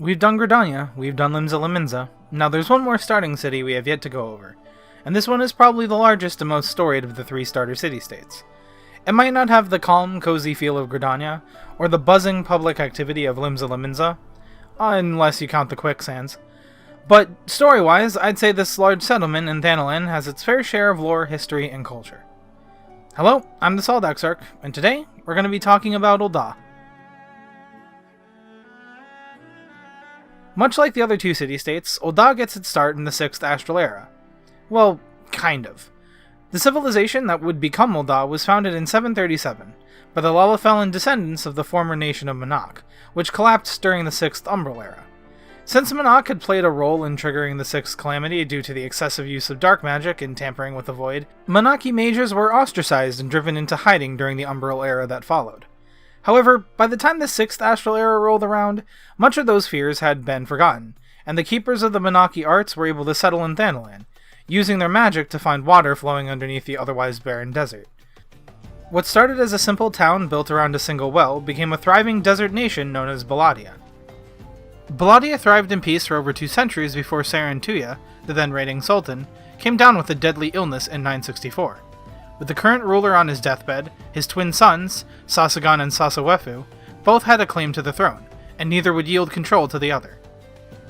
We've done Gridania, we've done Limsa. Now there's one more starting city we have yet to go over, and this one is probably the largest and most storied of the 3 starter city-states. It might not have the calm, cozy feel of Gridania, or the buzzing public activity of Limsa, unless you count the quicksands. But story-wise, I'd say this large settlement in Thanalan has its fair share of lore, history, and culture. Hello, I'm the Saldexarch, and today we're going to be talking about Ul'dah. Much like the other 2 city-states, Ul'dah gets its start in the 6th Astral Era. Well, kind of. The civilization that would become Ul'dah was founded in 737 by the Lalawafu descendants of the former nation of Monarch, which collapsed during the 6th Umbral Era. Since Monarch had played a role in triggering the 6th Calamity due to the excessive use of dark magic and tampering with the void, Monarchy mages were ostracized and driven into hiding during the Umbral Era that followed. However, by the time the 6th Astral Era rolled around, much of those fears had been forgotten, and the keepers of the Monarchy arts were able to settle in Thanalan, using their magic to find water flowing underneath the otherwise barren desert. What started as a simple town built around a single well became a thriving desert nation known as Baladia. Baladia thrived in peace for over 2 centuries before Sarantuya, the then reigning sultan, came down with a deadly illness in 964. With the current ruler on his deathbed, his twin sons, Sasagan and Lalawafu, both had a claim to the throne, and neither would yield control to the other.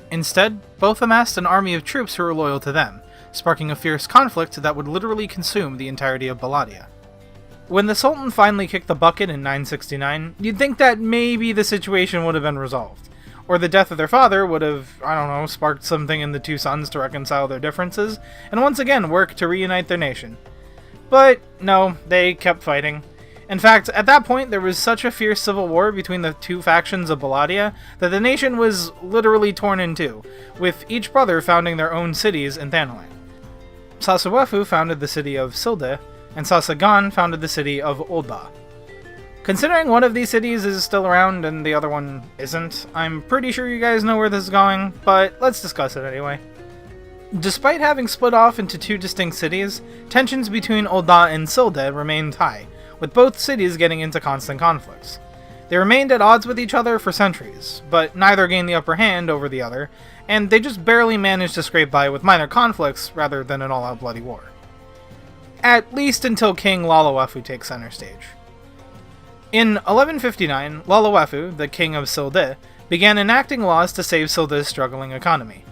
Instead, both amassed an army of troops who were loyal to them, sparking a fierce conflict that would literally consume the entirety of Baladia. When the Sultan finally kicked the bucket in 969, you'd think that maybe the situation would have been resolved, or the death of their father would have, sparked something in the 2 sons to reconcile their differences, and once again work to reunite their nation. But no, they kept fighting. In fact, at that point there was such a fierce civil war between the 2 factions of Baladia that the nation was literally torn in 2, with each brother founding their own cities in Thanalan. Lalawafu founded the city of Ul'dah, and Sasagan founded the city of Ul'dah. Considering one of these cities is still around and the other one isn't, I'm pretty sure you guys know where this is going, but let's discuss it anyway. Despite having split off into 2 distinct cities, tensions between Ul'dah and Ul'dah remained high, with both cities getting into constant conflicts. They remained at odds with each other for centuries, but neither gained the upper hand over the other, and they just barely managed to scrape by with minor conflicts rather than an all-out bloody war. At least until King Lalawafu takes center stage. In 1159, Lalawafu, the king of Ul'dah, began enacting laws to save Ul'dah's struggling economy.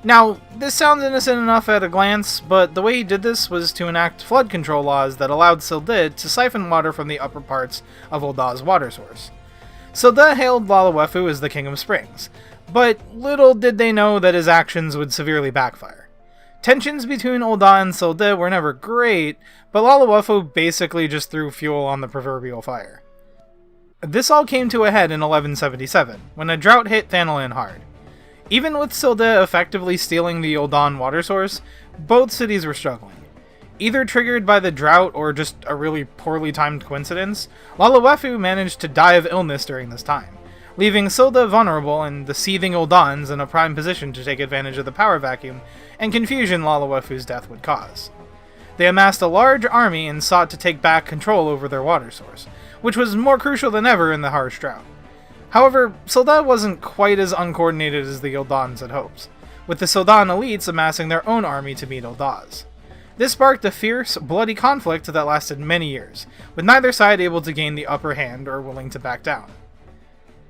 Now, this sounds innocent enough at a glance, but the way he did this was to enact flood control laws that allowed Ul'dah to siphon water from the upper parts of Ul'dah's water source. Ul'dah hailed Lalawafu as the King of Springs, but little did they know that his actions would severely backfire. Tensions between Ul'dah and Ul'dah were never great, but Lalawafu basically just threw fuel on the proverbial fire. This all came to a head in 1177, when a drought hit Thanalan hard. Even with Ul'dah effectively stealing the Ul'dah water source, both cities were struggling. Either triggered by the drought or just a really poorly timed coincidence, Lalawafu managed to die of illness during this time, leaving Ul'dah vulnerable and the seething Uldahns in a prime position to take advantage of the power vacuum and confusion Lalawafu's death would cause. They amassed a large army and sought to take back control over their water source, which was more crucial than ever in the harsh drought. However, Ul'dah wasn't quite as uncoordinated as the Uldahns had hoped, with the Ul'dah elites amassing their own army to meet Uldah's. This sparked a fierce, bloody conflict that lasted many years, with neither side able to gain the upper hand or willing to back down.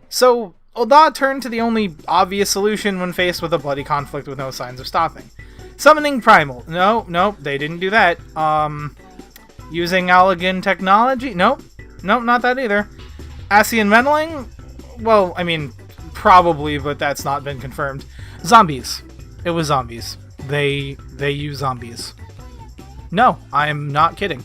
So, Ul'dah turned to the only obvious solution when faced with a bloody conflict with no signs of stopping. Summoning Primal. No, they didn't do that. Using Allagan technology? Nope, not that either. Ascian meddling? Well, probably, but that's not been confirmed. Zombies. It was zombies. They use zombies. No, I'm not kidding.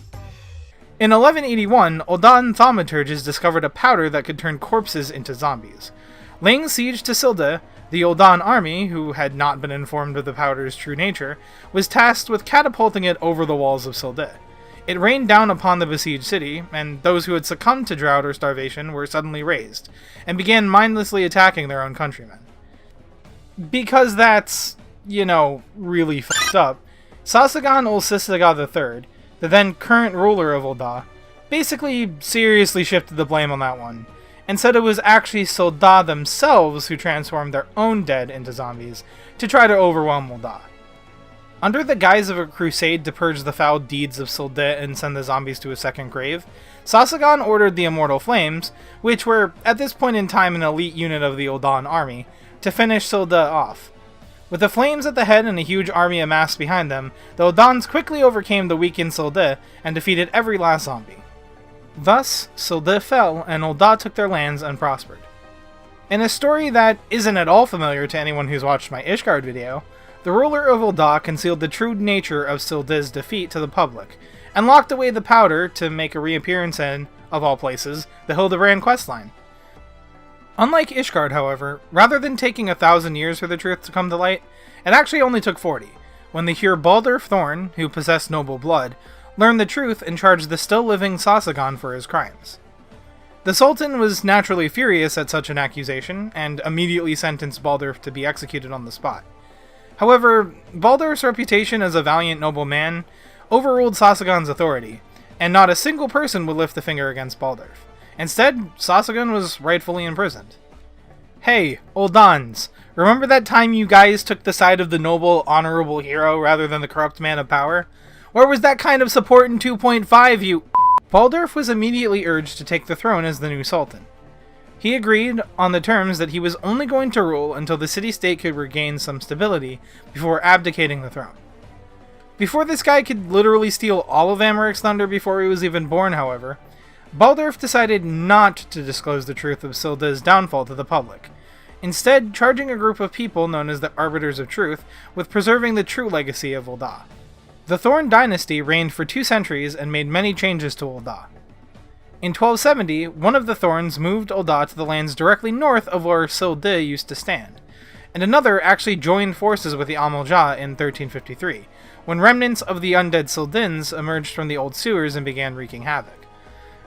In 1181, Ul'dah thaumaturges discovered a powder that could turn corpses into zombies. Laying siege to Ul'dah, the Ul'dah army, who had not been informed of the powder's true nature, was tasked with catapulting it over the walls of Ul'dah. It rained down upon the besieged city, and those who had succumbed to drought or starvation were suddenly raised, and began mindlessly attacking their own countrymen. Because that's, really fucked up, Sasagan ul-Sisaga III, the then current ruler of Ul'dah, basically seriously shifted the blame on that one, and said it was actually Ul'dah themselves who transformed their own dead into zombies to try to overwhelm Ul'dah. Under the guise of a crusade to purge the foul deeds of Ul'dah and send the zombies to a second grave, Sasaghan ordered the Immortal Flames, which were at this point in time an elite unit of the Ul'dah army, to finish Ul'dah off. With the Flames at the head and a huge army amassed behind them, the Ul'dahs quickly overcame the weakened Ul'dah and defeated every last zombie. Thus, Ul'dah fell and Ul'dah took their lands and prospered. In a story that isn't at all familiar to anyone who's watched my Ishgard video, the ruler of Ul'dah concealed the true nature of Ul'dah's defeat to the public, and locked away the powder to make a reappearance in, of all places, the Hildebrand questline. Unlike Ishgard, however, rather than taking 1,000 years for the truth to come to light, it actually only took 40, when the Heer Baldur Thorn, who possessed noble blood, learned the truth and charged the still-living Sasaghan for his crimes. The Sultan was naturally furious at such an accusation, and immediately sentenced Baldur to be executed on the spot. However, Baldur's reputation as a valiant noble man overruled Sasaghan's authority, and not a single person would lift a finger against Baldur. Instead, Sasaghan was rightfully imprisoned. Hey, Ul'dahs, remember that time you guys took the side of the noble, honorable hero rather than the corrupt man of power? Where was that kind of support in 2.5, you... Baldur was immediately urged to take the throne as the new Sultan. He agreed on the terms that he was only going to rule until the city-state could regain some stability before abdicating the throne. Before this guy could literally steal all of Amaric's thunder before he was even born, however, Baldur decided not to disclose the truth of Ul'dah's downfall to the public, instead charging a group of people known as the Arbiters of Truth with preserving the true legacy of Ul'dah. The Thorn Dynasty reigned for 2 centuries and made many changes to Ul'dah. In 1270, one of the Thorns moved Ul'dah to the lands directly north of where Ul'dah used to stand, and another actually joined forces with the Amalj'aa in 1353, when remnants of the undead Sildins emerged from the old sewers and began wreaking havoc.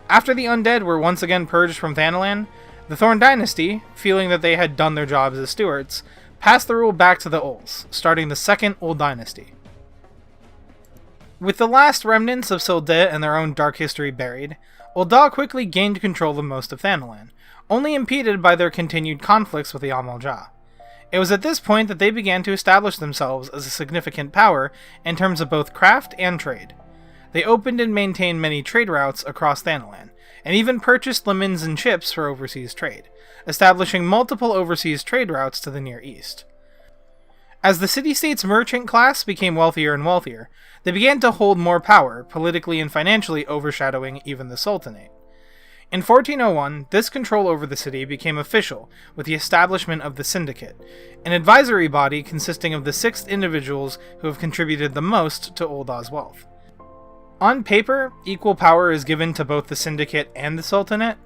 After the undead were once again purged from Thanalan, the Thorn Dynasty, feeling that they had done their jobs as stewards, passed the rule back to the Ulls, starting the Second Uld Dynasty. With the last remnants of Ul'dah and their own dark history buried, Ul'dah quickly gained control of most of Thanalan, only impeded by their continued conflicts with the Amalj'aa. It was at this point that they began to establish themselves as a significant power in terms of both craft and trade. They opened and maintained many trade routes across Thanalan, and even purchased lemons and ships for overseas trade, establishing multiple overseas trade routes to the Near East. As the city-state's merchant class became wealthier and wealthier, they began to hold more power, politically and financially overshadowing even the Sultanate. In 1401, this control over the city became official with the establishment of the Syndicate, an advisory body consisting of the 6 individuals who have contributed the most to Ul'dah's wealth. On paper, equal power is given to both the Syndicate and the Sultanate,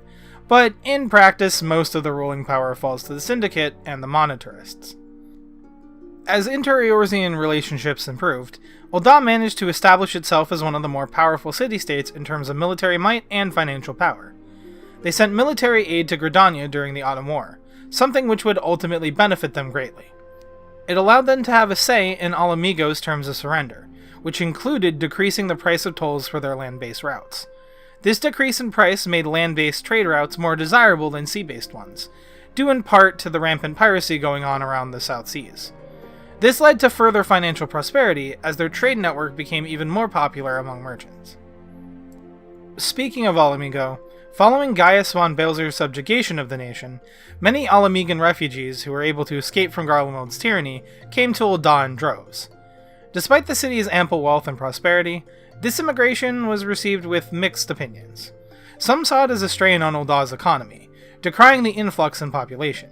but in practice most of the ruling power falls to the Syndicate and the Monetarists. As inter-Eorzean relationships improved, Ul'dah managed to establish itself as one of the more powerful city-states in terms of military might and financial power. They sent military aid to Gridania during the Autumn War, something which would ultimately benefit them greatly. It allowed them to have a say in Alamigo's terms of surrender, which included decreasing the price of tolls for their land-based routes. This decrease in price made land-based trade routes more desirable than sea-based ones, due in part to the rampant piracy going on around the South Seas. This led to further financial prosperity as their trade network became even more popular among merchants. Speaking of Alamigo, following Gaius von Balzer's subjugation of the nation, many Alamigan refugees who were able to escape from Garlemald's tyranny came to Ul'dah in droves. Despite the city's ample wealth and prosperity, this immigration was received with mixed opinions. Some saw it as a strain on Ul'dah's economy, decrying the influx in population.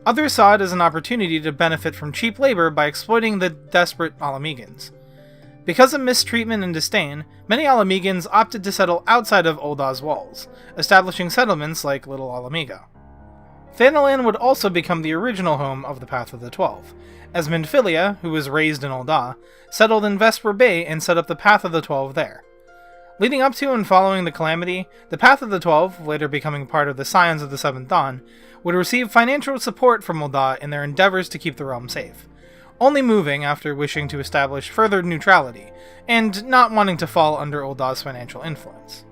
Others saw it as an opportunity to benefit from cheap labor by exploiting the desperate Alamegans. Because of mistreatment and disdain, many Alamegans opted to settle outside of Ul'dah's walls, establishing settlements like Little Alamigo. Thanalan would also become the original home of the Path of the Twelve, as Minfilia, who was raised in Ul'dah, settled in Vesper Bay and set up the Path of the Twelve there. Leading up to and following the Calamity, the Path of the Twelve, later becoming part of the Scions of the Seventh Dawn, would receive financial support from Ul'dah in their endeavors to keep the realm safe, only moving after wishing to establish further neutrality, and not wanting to fall under Ul'dah's financial influence.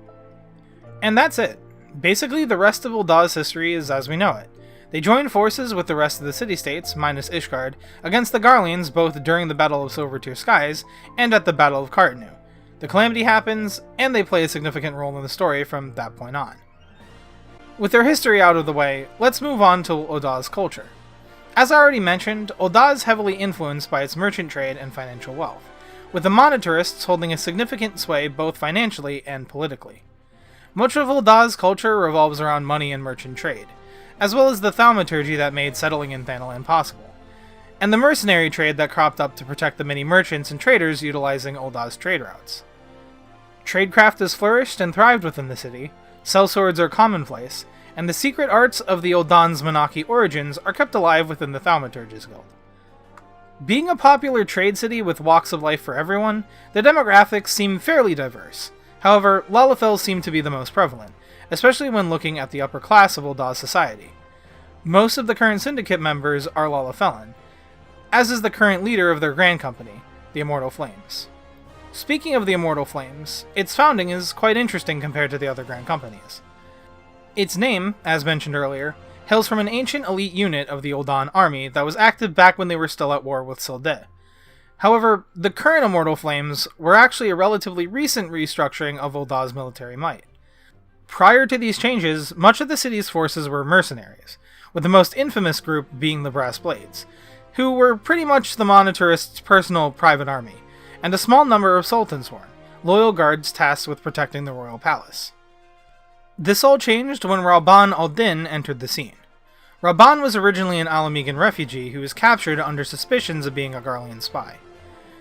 And that's it. Basically, the rest of Ul'dah's history is as we know it. They joined forces with the rest of the city-states, minus Ishgard, against the Garleans both during the Battle of Silvertear Skies and at the Battle of Cartanu. The Calamity happens, and they play a significant role in the story from that point on. With their history out of the way, let's move on to Ul'dah's culture. As I already mentioned, Ul'dah is heavily influenced by its merchant trade and financial wealth, with the monetarists holding a significant sway both financially and politically. Much of Ul'dah's culture revolves around money and merchant trade, as well as the thaumaturgy that made settling in Thanalan possible, and the mercenary trade that cropped up to protect the many merchants and traders utilizing Ul'dah's trade routes. Tradecraft has flourished and thrived within the city, sellswords are commonplace, and the secret arts of the Ul'dah's Monarchy origins are kept alive within the Thaumaturges Guild. Being a popular trade city with walks of life for everyone, the demographics seem fairly diverse. However, Lalafels seem to be the most prevalent, especially when looking at the upper class of Ul'dah's society. Most of the current syndicate members are Lalafelan, as is the current leader of their grand company, the Immortal Flames. Speaking of the Immortal Flames, its founding is quite interesting compared to the other grand companies. Its name, as mentioned earlier, hails from an ancient elite unit of the Ul'dah army that was active back when they were still at war with Ul'dah. However, the current Immortal Flames were actually a relatively recent restructuring of Ul'dah's military might. Prior to these changes, much of the city's forces were mercenaries, with the most infamous group being the Brass Blades, who were pretty much the monetarists' personal private army, and a small number of Sultansworn, loyal guards tasked with protecting the royal palace. This all changed when Rauban al-Din entered the scene. Rauban was originally an Alamegan refugee who was captured under suspicions of being a Garlean spy.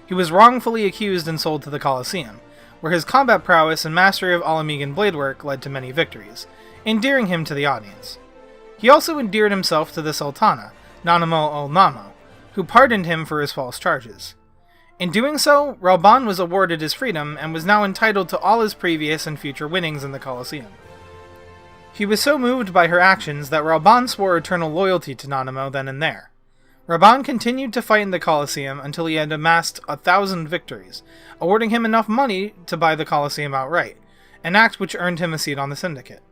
He was wrongfully accused and sold to the Colosseum, where his combat prowess and mastery of Alamegan bladework led to many victories, endearing him to the audience. He also endeared himself to the Sultana, Nanamo ul-Namo, who pardoned him for his false charges. In doing so, Rauban was awarded his freedom and was now entitled to all his previous and future winnings in the Colosseum. He was so moved by her actions that Rauban swore eternal loyalty to Nanamo then and there. Rauban continued to fight in the Colosseum until he had amassed 1,000 victories, awarding him enough money to buy the Colosseum outright, an act which earned him a seat on the Syndicate.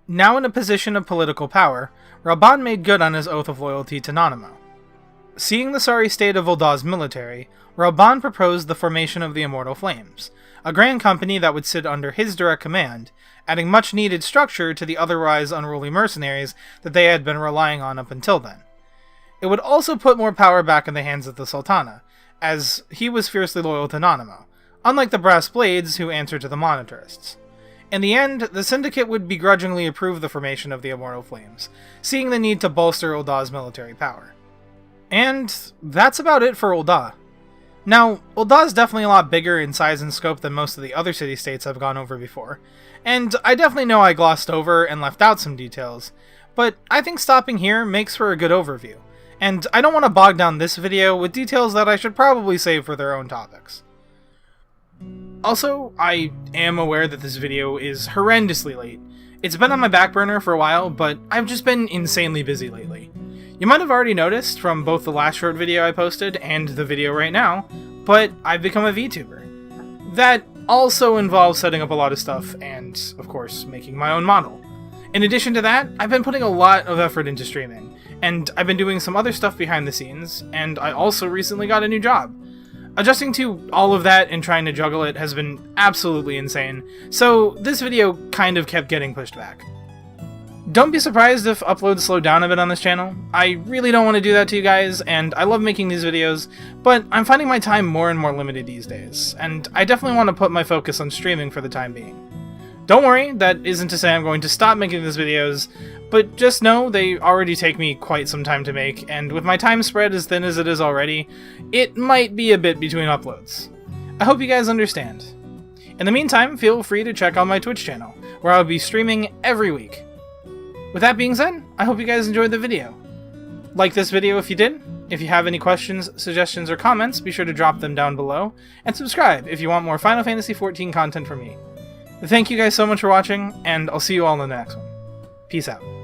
Now in a position of political power, Rauban made good on his oath of loyalty to Nanamo. Seeing the sorry state of Ul'dah's military, Rauban proposed the formation of the Immortal Flames, a grand company that would sit under his direct command, adding much-needed structure to the otherwise unruly mercenaries that they had been relying on up until then. It would also put more power back in the hands of the Sultana, as he was fiercely loyal to Nanamo, unlike the Brass Blades who answered to the monetarists. In the end, the Syndicate would begrudgingly approve the formation of the Immortal Flames, seeing the need to bolster Ul'dah's military power. And that's about it for Ul'dah. Now, Ul'dah is definitely a lot bigger in size and scope than most of the other city-states I've gone over before, and I definitely know I glossed over and left out some details, but I think stopping here makes for a good overview, and I don't want to bog down this video with details that I should probably save for their own topics. Also, I am aware that this video is horrendously late. It's been on my back burner for a while, but I've just been insanely busy lately. You might have already noticed from both the last short video I posted and the video right now, but I've become a VTuber. That also involves setting up a lot of stuff and, of course, making my own model. In addition to that, I've been putting a lot of effort into streaming, and I've been doing some other stuff behind the scenes, and I also recently got a new job. Adjusting to all of that and trying to juggle it has been absolutely insane, so this video kind of kept getting pushed back. Don't be surprised if uploads slow down a bit on this channel. I really don't want to do that to you guys, and I love making these videos, but I'm finding my time more and more limited these days, and I definitely want to put my focus on streaming for the time being. Don't worry, that isn't to say I'm going to stop making these videos, but just know they already take me quite some time to make, and with my time spread as thin as it is already, it might be a bit between uploads. I hope you guys understand. In the meantime, feel free to check out my Twitch channel, where I'll be streaming every week. With that being said, I hope you guys enjoyed the video. Like this video if you did. If you have any questions, suggestions, or comments, be sure to drop them down below, and subscribe if you want more Final Fantasy XIV content from me. Thank you guys so much for watching, and I'll see you all in the next one. Peace out.